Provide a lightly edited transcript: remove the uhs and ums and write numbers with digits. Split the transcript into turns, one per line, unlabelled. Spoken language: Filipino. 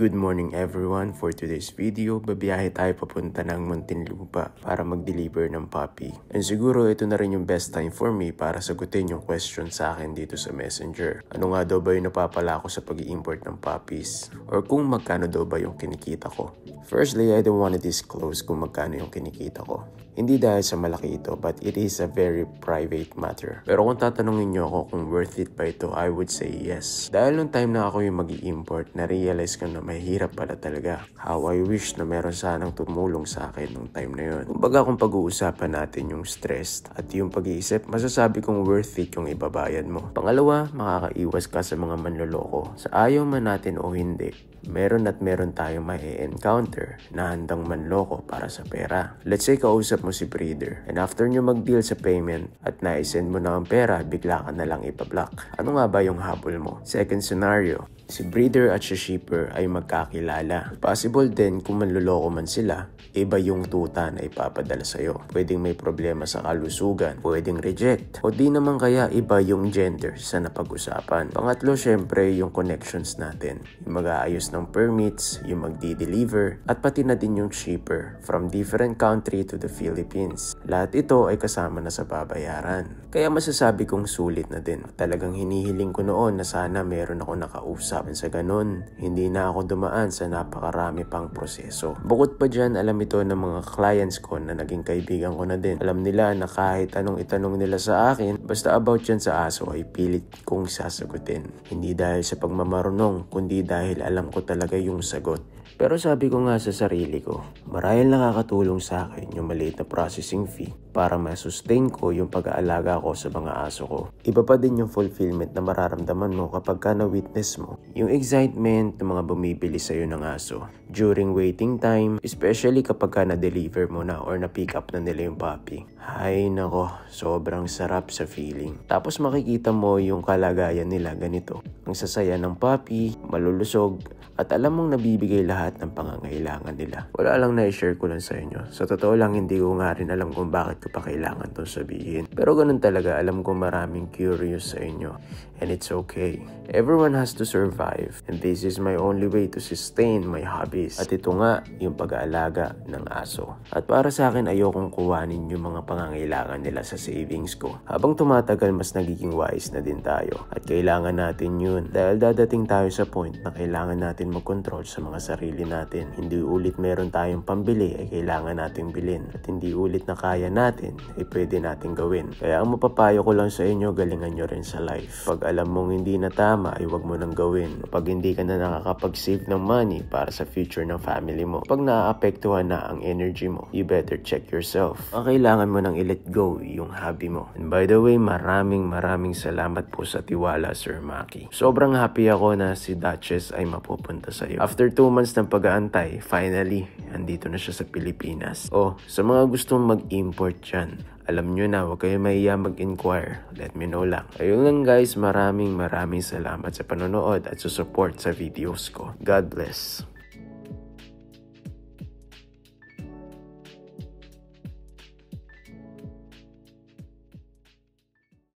Good morning everyone. For today's video, babiyahe tayo papunta ng Muntinlupa para mag-deliver ng puppy. And siguro ito na rin yung best time for me para sagutin yung question sa akin dito sa Messenger. Ano nga daw ba yung napapala ko sa pag-i-import ng puppies? Or kung magkano daw ba yung kinikita ko? Firstly, I don't want to disclose kung magkano yung kinikita ko. Hindi dahil sa malaki ito, but it is a very private matter. Pero kung tatanungin nyo ako kung worth it ba ito, I would say yes. Dahil nung time na ako yung mag-i-import, na-realize ko na mahirap pala talaga. How I wish na meron sanang tumulong sa akin nung time na yun. Kumbaga kung pag-uusapan natin yung stress at yung pag-iisip, masasabi kong worth it yung ibabayad mo. Pangalawa, makakaiwas ka sa mga manloloko. Sa ayaw man natin o hindi, meron tayong ma-encounter na handang manloko para sa pera. Let's say kausap mo si breeder and after nyo mag-deal sa payment at na-send mo na ang pera, bigla ka na lang ipablock. Ano nga ba yung habol mo? Second scenario, si breeder at si shipper ay magkakilala. Possible din kung manloloko man sila, iba yung tuta na ipapadala sa'yo. Pwedeng may problema sa kalusugan, pwedeng reject, o di naman kaya iba yung gender sa napag-usapan. Pangatlo, syempre yung connections natin. Yung mag-aayos ng permits, yung magdi-deliver, at pati na din yung shipper from different country to the Philippines. Lahat ito ay kasama na sa babayaran. Kaya masasabi kong sulit na din. Talagang hinihiling ko noon na sana meron ako nakausap. Sa ganun, hindi na ako dumaan sa napakarami pang proseso. Bukod pa dyan, alam ito ng mga clients ko na naging kaibigan ko na din. Alam nila na kahit anong itanong nila sa akin, basta about yan sa aso ay pilit kong sasagutin. Hindi dahil sa pagmamarunong, kundi dahil alam ko talaga yung sagot. Pero sabi ko nga sa sarili ko, marahil nakakatulong sa akin yung maliit na processing fee para ma-sustain ko yung pag-aalaga ko sa mga aso ko. Iba pa din yung fulfillment na mararamdaman mo kapag ka na-witness mo yung excitement ng mga bumibili sa'yo ng aso during waiting time, especially kapag ka na-deliver mo na or na-pick up na nila yung puppy. Ay nako, sobrang sarap sa feeling. Tapos makikita mo yung kalagayan nila ganito. Ang sasaya ng puppy, malulusog, at alam mong nabibigay lahat ng pangangailangan nila. Wala lang na-share ko lang sa inyo. Sa totoo lang, hindi ko nga rin alam kung bakit ko pa kailangan itong sabihin. Pero ganun talaga, alam ko maraming curious sa inyo. And it's okay. Everyone has to survive. And this is my only way to sustain my hobbies. At ito nga, yung pag-aalaga ng aso. At para sa akin, ayokong kuwanin yung mga pangangailangan nila sa savings ko. Habang tumatagal, mas nagiging wise na din tayo. At kailangan natin yun. Dahil dadating tayo sa point na kailangan natin mag-control sa mga sarili natin. Hindi ulit meron tayong pambili ay kailangan nating bilhin. At hindi ulit na kaya natin ay pwede nating gawin. Kaya ang mapapayo ko lang sa inyo, galingan nyo rin sa life. Pag alam mong hindi na tama ay huwag mo nang gawin. Pag hindi ka na nakakapag-save ng money para sa future ng family mo, pag naaapektuhan na ang energy mo, you better check yourself. Ang kailangan mo nang i-let go yung hobby mo. And by the way, maraming salamat po sa tiwala, Sir Maki. Sobrang happy ako na si Duchess ay mapupunta sa iyo. After 2 months ng pag-aantay, finally, andito na siya sa Pilipinas. Sa mga gustong mag-import dyan, alam nyo na, huwag kayo mahiya mag-inquire. Let me know lang. Ayun lang guys, maraming salamat sa panonood at sa support sa videos ko. God bless.